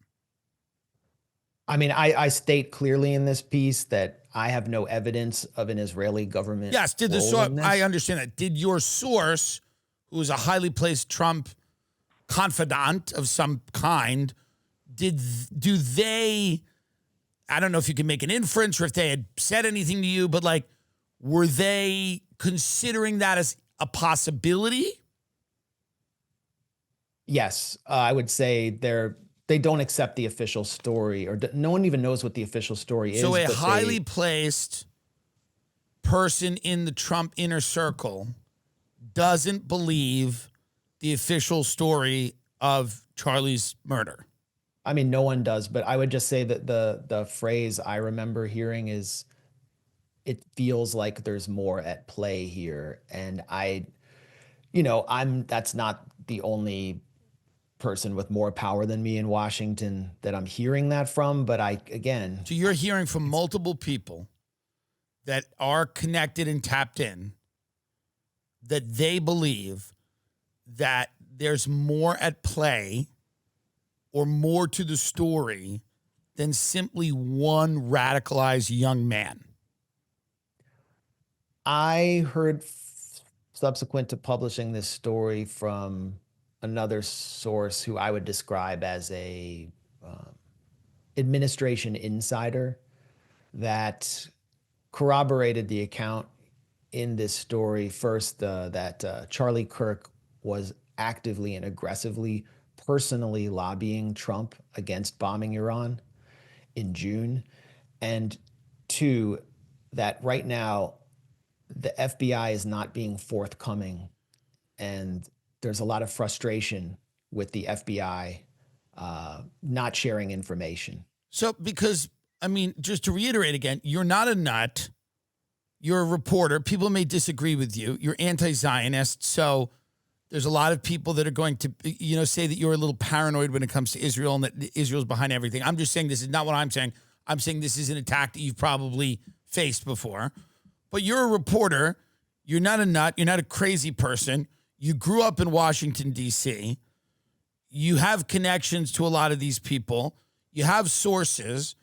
I mean, I state clearly in this piece that I have no evidence of an Israeli government. Yes, did the source? I understand that. Did your source, who is a highly placed Trump confidant of some kind, do they? I don't know if you can make an inference or if they had said anything to you, but like, were they considering that as a possibility? Yes, I would say they don't accept the official story, or no one even knows what the official story is. So a highly placed person in the Trump inner circle doesn't believe the official story of Charlie's murder. I mean, no one does, but I would just say that the phrase I remember hearing is, it feels like there's more at play here. And that's not the only person with more power than me in Washington that I'm hearing that from, but So you're hearing from multiple people that are connected and tapped in, that they believe that there's more at play or more to the story than simply one radicalized young man. I heard subsequent to publishing this story from another source who I would describe as a administration insider that corroborated the account in this story. First, that Charlie Kirk was actively and aggressively personally lobbying Trump against bombing Iran in June. And two, that right now the FBI is not being forthcoming, and there's a lot of frustration with the FBI not sharing information. So, because, I mean, just to reiterate again, you're not a nut. You're a reporter. People may disagree with you. You're anti-Zionist. So there's a lot of people that are going to, say that you're a little paranoid when it comes to Israel and that Israel's behind everything. I'm just saying this is not what I'm saying. I'm saying this is an attack that you've probably faced before. But you're a reporter. You're not a nut. You're not a crazy person. You grew up in Washington, D.C. You have connections to a lot of these people. You have sources.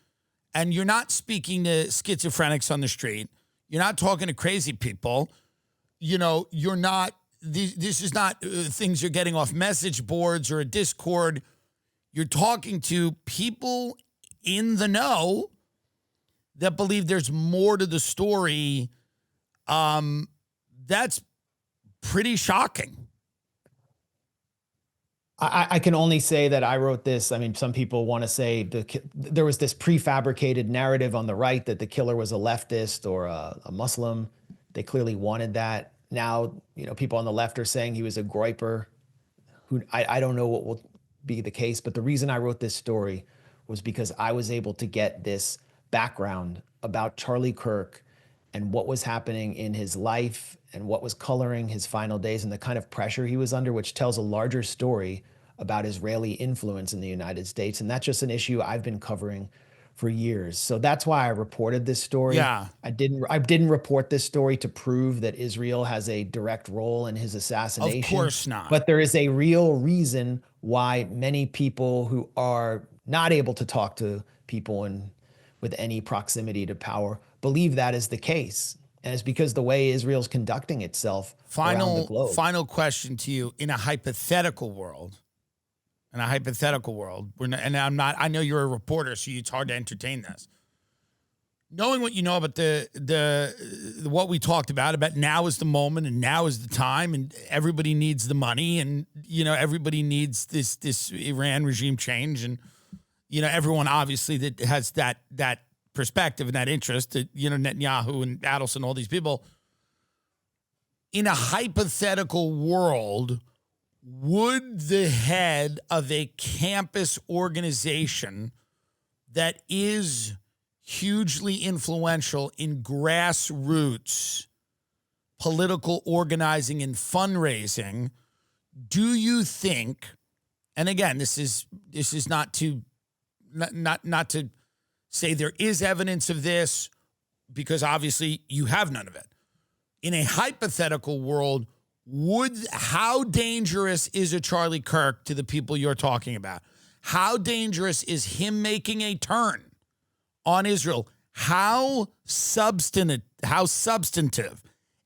And you're not speaking to schizophrenics on the street. You're not talking to crazy people. You're not, this is not things you're getting off message boards or a Discord. You're talking to people in the know that believe there's more to the story. That's pretty shocking. I can only say that I wrote this. I mean, some people want to say there was this prefabricated narrative on the right that the killer was a leftist or a Muslim. They clearly wanted that. Now, people on the left are saying he was a groyper. I don't know what will be the case, but the reason I wrote this story was because I was able to get this background about Charlie Kirk and what was happening in his life and what was coloring his final days and the kind of pressure he was under, which tells a larger story about Israeli influence in the United States. And that's just an issue I've been covering for years. So that's why I reported this story. Yeah. I didn't report this story to prove that Israel has a direct role in his assassination. Of course not. But there is a real reason why many people who are not able to talk to people with any proximity to power believe that is the case. And it's because the way Israel's conducting itself around the globe. Final question to you. In a hypothetical world, I know you're a reporter, so it's hard to entertain this. Knowing what you know about the what we talked about now is the moment and now is the time and everybody needs the money and everybody needs this Iran regime change and everyone obviously that has that perspective and that interest, Netanyahu and Adelson, all these people. In a hypothetical world, would the head of a campus organization that is hugely influential in grassroots political organizing and fundraising, do you think, and again, this is not to say there is evidence of this, because obviously you have none of it. In a hypothetical world, how dangerous is a Charlie Kirk to the people you're talking about? How dangerous is him making a turn on Israel? How substantive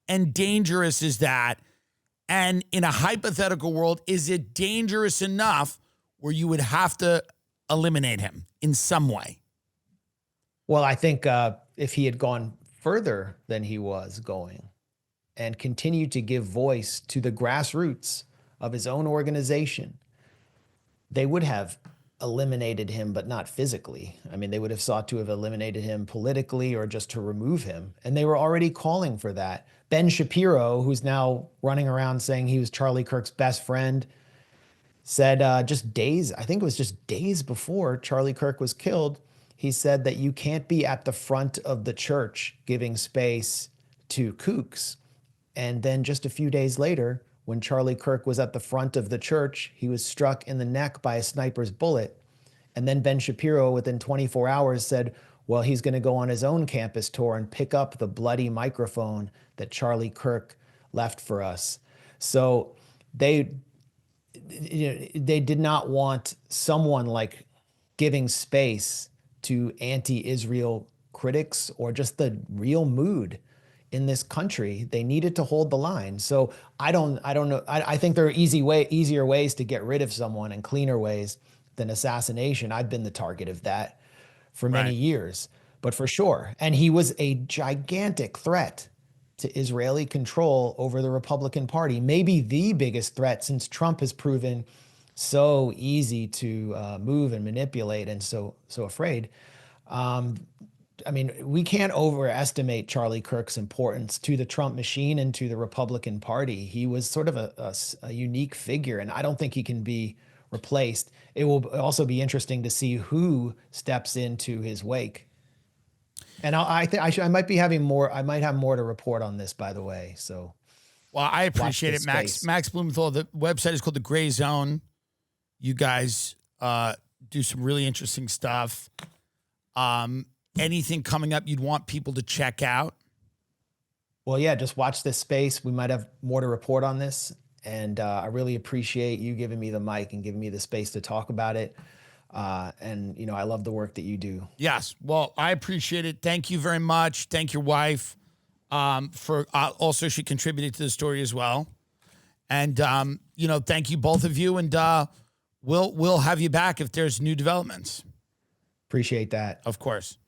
and dangerous is that? And in a hypothetical world, is it dangerous enough where you would have to eliminate him in some way? Well, I think if he had gone further than he was going and continued to give voice to the grassroots of his own organization, they would have eliminated him, but not physically. I mean, they would have sought to have eliminated him politically or just to remove him. And they were already calling for that. Ben Shapiro, who's now running around saying he was Charlie Kirk's best friend, said I think it was just days before Charlie Kirk was killed, he said that you can't be at the front of the church giving space to kooks. And then just a few days later, when Charlie Kirk was at the front of the church, he was struck in the neck by a sniper's bullet. And then Ben Shapiro, within 24 hours, said, well, he's going to go on his own campus tour and pick up the bloody microphone that Charlie Kirk left for us. So they did not want someone like giving space to anti-Israel critics or just the real mood in this country. They needed to hold the line. So I don't know. I think there are easier ways to get rid of someone and cleaner ways than assassination. I've been the target of that for many years, but for sure. And he was a gigantic threat to Israeli control over the Republican Party, maybe the biggest threat since Trump has proven so easy to move and manipulate and so afraid. I mean, we can't overestimate Charlie Kirk's importance to the Trump machine and to the Republican Party. He was sort of a unique figure, and I don't think he can be replaced. It will also be interesting to see who steps into his wake. And I might have more to report on this, by the way. So, well, I appreciate it, Max. Max Blumenthal. The website is called the Grayzone. You guys do some really interesting stuff. Anything coming up you'd want people to check out? Well, yeah, just watch this space. We might have more to report on this. And I really appreciate you giving me the mic and giving me the space to talk about it. And, I love the work that you do. Yes. Well, I appreciate it. Thank you very much. Thank your wife for also she contributed to the story as well. And, thank you, both of you. And we'll have you back if there's new developments. Appreciate that. Of course.